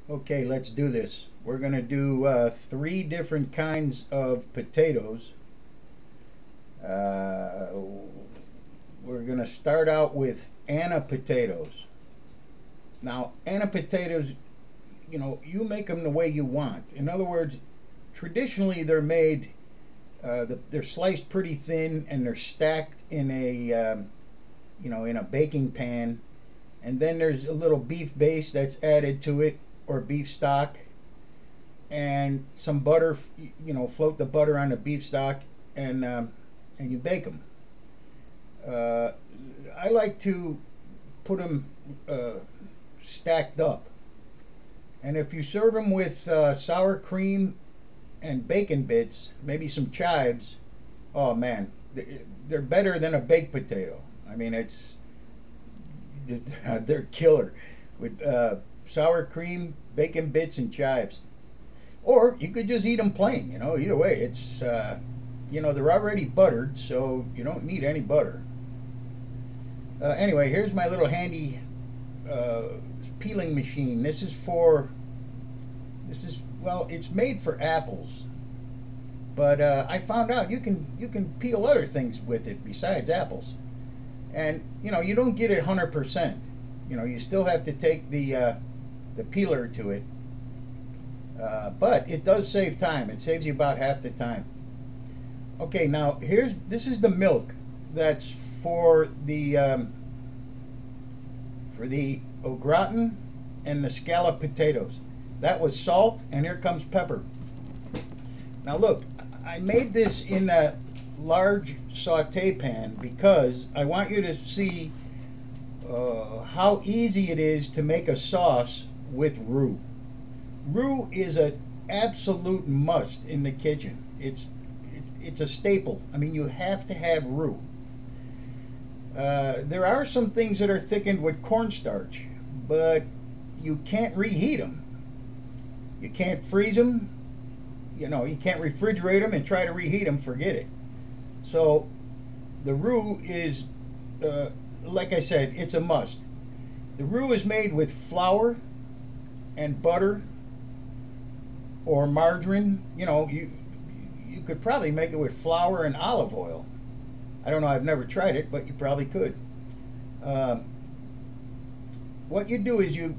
Okay, let's do this. We're going to do three different kinds of potatoes. Uh, we're going to start out with Anna potatoes. Now, Anna potatoes, you make them the way you want. In other words, traditionally they're made, they're sliced pretty thin and they're stacked in in a baking pan. And then there's a little beef base that's added to it, or beef stock, and some butter. Float the butter on the beef stock, and you bake them. Uh, I like to put them stacked up, and if you serve them with sour cream and bacon bits, maybe some chives, oh man, they're better than a baked potato. I mean, they're killer with sour cream, bacon bits, and chives. Or you could just eat them plain. Either way, they're already buttered, so you don't need any butter. Anyway, here's my little handy uh, peeling machine. Well, it's made for apples, but I found out you can peel other things with it besides apples, and you don't get it 100%. You still have to take the peeler to it, but it does save time. It saves you about half the time. Okay, now this is the milk that's for the au gratin and the scalloped potatoes. That was salt, and here comes pepper. Now look, I made this in a large saute pan because I want you to see how easy it is to make a sauce with roux. Roux is an absolute must in the kitchen. It's a staple. I mean, you have to have roux. There are some things that are thickened with cornstarch, but you can't reheat them. You can't freeze them. You can't refrigerate them and try to reheat them. Forget it. So the roux is, like I said, it's a must. The roux is made with flour and butter or margarine. You could probably make it with flour and olive oil. I don't know. I've never tried it, but you probably could. Um, what you do is you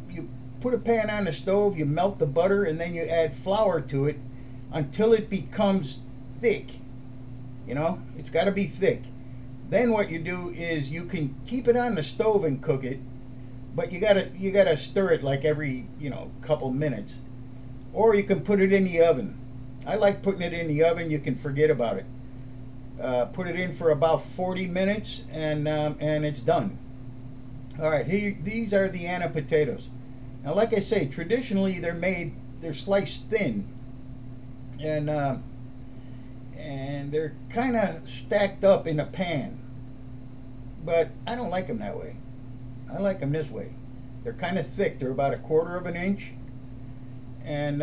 put a pan on the stove, you melt the butter, and then you add flour to it until it becomes thick. It's got to be thick. Then what you do is you can keep it on the stove and cook it, but you gotta stir it like every couple minutes, or you can put it in the oven. I like putting it in the oven. You can forget about it. Put it in for about 40 minutes, and it's done. All right, these are the Anna potatoes. Now, like I say, traditionally they're sliced thin, and they're kind of stacked up in a pan. But I don't like them that way. I like them this way. They're kind of thick. They're about a quarter of an inch, and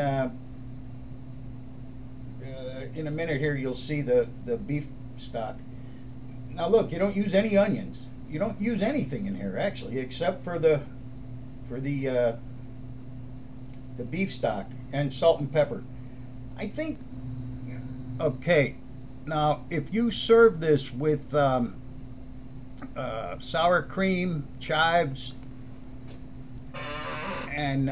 in a minute here you'll see the beef stock. Now look, you don't use any onions. You don't use anything in here actually, except for the beef stock and salt and pepper. I think. Okay, now if you serve this with sour cream, chives, and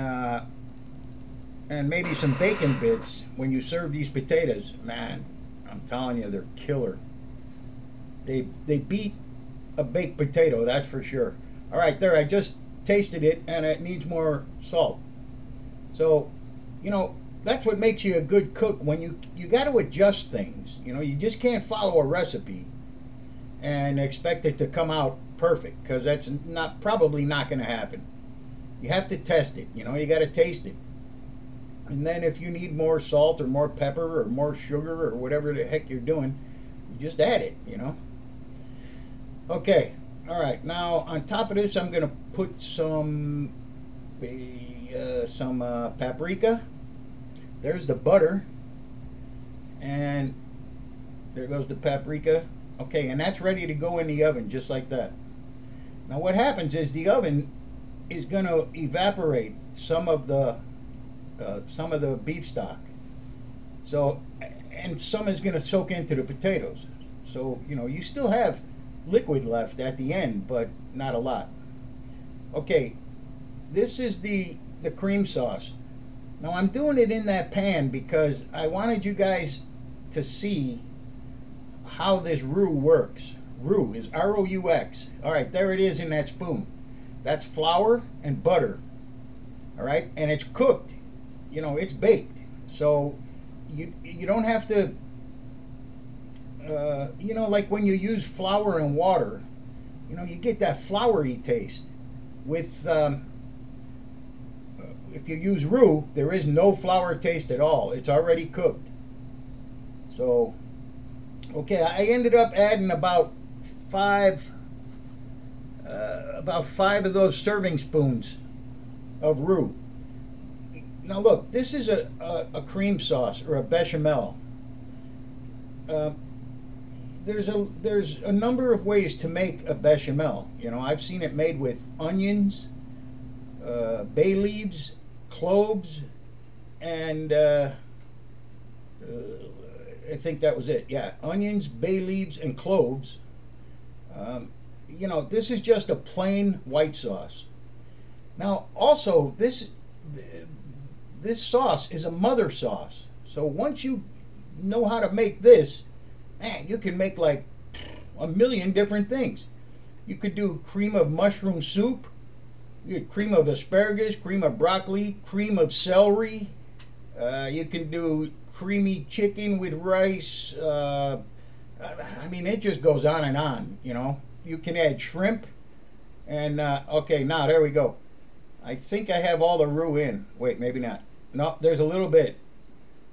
maybe some bacon bits when you serve these potatoes, man, I'm telling you, they're killer. They beat a baked potato, that's for sure. All right, there, I just tasted it, and it needs more salt. So, that's what makes you a good cook. When you got to adjust things. You just can't follow a recipe and expect it to come out perfect, because that's probably not going to happen. You have to test it. You got to taste it. And then if you need more salt or more pepper or more sugar or whatever the heck you're doing, you just add it. Okay. All right. Now on top of this, I'm going to put some paprika. There's the butter, and there goes the paprika. Okay, and that's ready to go in the oven just like that. Now what happens is the oven is going to evaporate some of the some of the beef stock. So, and some is going to soak into the potatoes. So, you know, you still have liquid left at the end, but not a lot. Okay, this is the cream sauce. Now I'm doing it in that pan because I wanted you guys to see how this roux works. Roux is R-O-U-X. All right, there it is in that spoon. That's flour and butter. All right, and it's cooked. You know, it's baked. So you don't have to. You know, like when you use flour and water, you know, you get that floury taste. With if you use roux, there is no flour taste at all. It's already cooked. So, okay, I ended up adding about five of those serving spoons of roux. Now look, this is a cream sauce or a bechamel. There's a number of ways to make a bechamel. You know, I've seen it made with onions, bay leaves, cloves, and I think that was it. Yeah, onions, bay leaves, and cloves. You know, this is just a plain white sauce. Now, also, this sauce is a mother sauce. So once you know how to make this, man, you can make like a million different things. You could do cream of mushroom soup, you could cream of asparagus, cream of broccoli, cream of celery. You can do creamy chicken with rice. I mean, it just goes on and on, you know. You can add shrimp. And, okay, now there we go. I think I have all the roux in. Wait, maybe not. No, there's a little bit.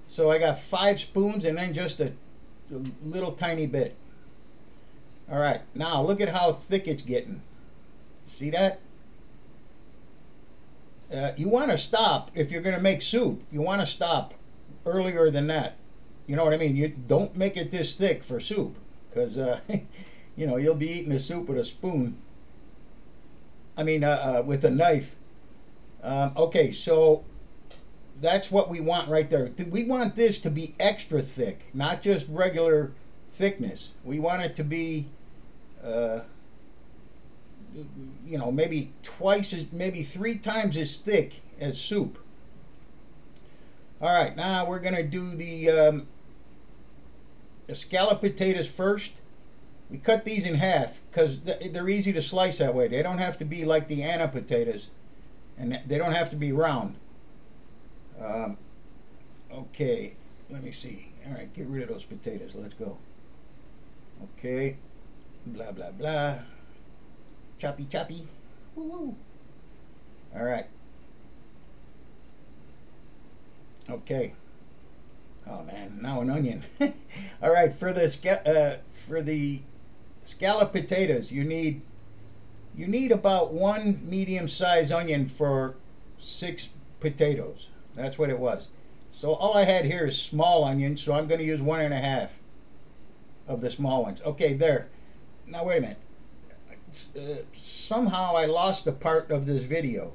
So I got 5 spoons and then just a little tiny bit. All right, now look at how thick it's getting. See that? You want to stop if you're going to make soup. You want to stop earlier than that. You know what I mean? You don't make it this thick for soup, because you know, you'll be eating the soup with a spoon. I mean, with a knife. Okay, so that's what we want right there. We want this to be extra thick, not just regular thickness. We want it to be, you know, maybe maybe 3 times as thick as soup. All right, now we're going to do the scalloped potatoes first. We cut these in half because they're easy to slice that way. They don't have to be like the Anna potatoes, and they don't have to be round. Okay, let me see. All right, get rid of those potatoes. Let's go. Okay, blah, blah, blah. Choppy, choppy. Woo, woo. All right. Okay. Oh, man, now an onion. All right, for the scalloped potatoes, you need about 1 medium-sized onion for 6 potatoes. That's what it was. So all I had here is small onions, so I'm going to use 1.5 of the small ones. Okay, there. Now wait a minute. Somehow I lost a part of this video.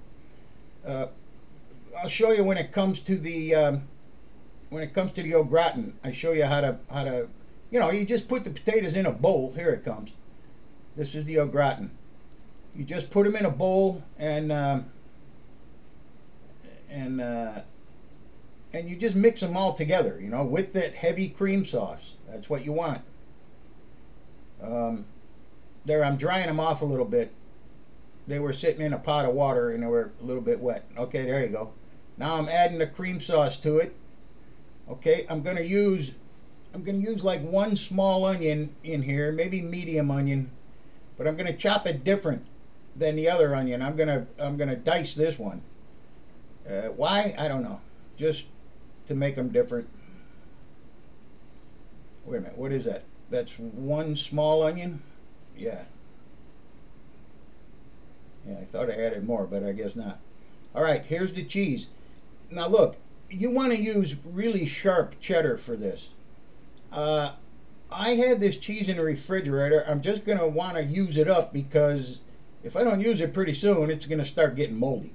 I'll show you when it comes to the au gratin. I show you how to you know, you just put the potatoes in a bowl. Here it comes. This is the au gratin. You just put them in a bowl and you just mix them all together, you know, with that heavy cream sauce. That's what you want. There, I'm drying them off a little bit. They were sitting in a pot of water and they were a little bit wet. Okay, there you go. Now I'm adding the cream sauce to it. Okay, I'm gonna use like 1 small onion in here, maybe medium onion, but I'm gonna chop it different than the other onion. I'm gonna dice this one. Why? I don't know. Just to make them different. Wait a minute, what is that? That's 1 small onion? Yeah. Yeah, I thought I added more, but I guess not. All right, here's the cheese. Now look, you want to use really sharp cheddar for this. I had this cheese in the refrigerator. I'm just going to want to use it up because if I don't use it pretty soon, it's going to start getting moldy.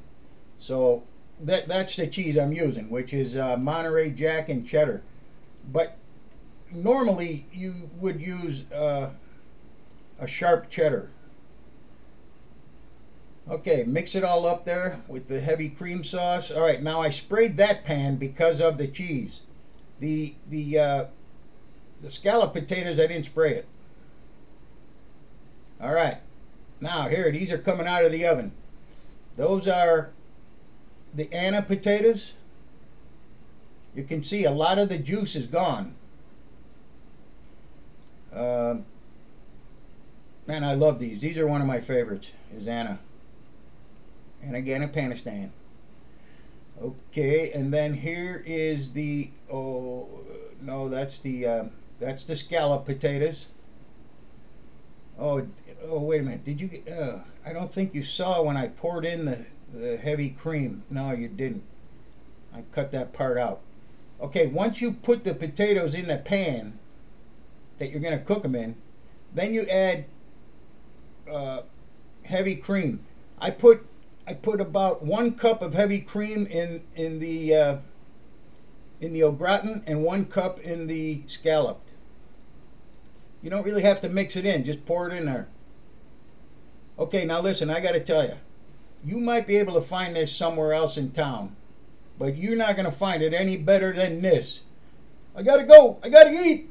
So that's the cheese I'm using, which is Monterey Jack and cheddar. But normally you would use a sharp cheddar. Okay, mix it all up there with the heavy cream sauce. All right, now I sprayed that pan because of the cheese. The scalloped potatoes, I didn't spray it. All right, now here, these are coming out of the oven. Those are the Anna potatoes. You can see a lot of the juice is gone. Man, I love these. These are one of my favorites, is Anna. And again, a Panistan. Okay, and then here is the, oh, no, that's the scalloped potatoes. Oh, wait a minute. Did you, I don't think you saw when I poured in the heavy cream. No, you didn't. I cut that part out. Okay, once you put the potatoes in the pan that you're going to cook them in, then you add heavy cream. I put about 1 cup of heavy cream in the au gratin and 1 cup in the scalloped. You don't really have to mix it in, just pour it in there. Okay, now listen, I got to tell you, you might be able to find this somewhere else in town, but you're not going to find it any better than this. I gotta go, I gotta eat.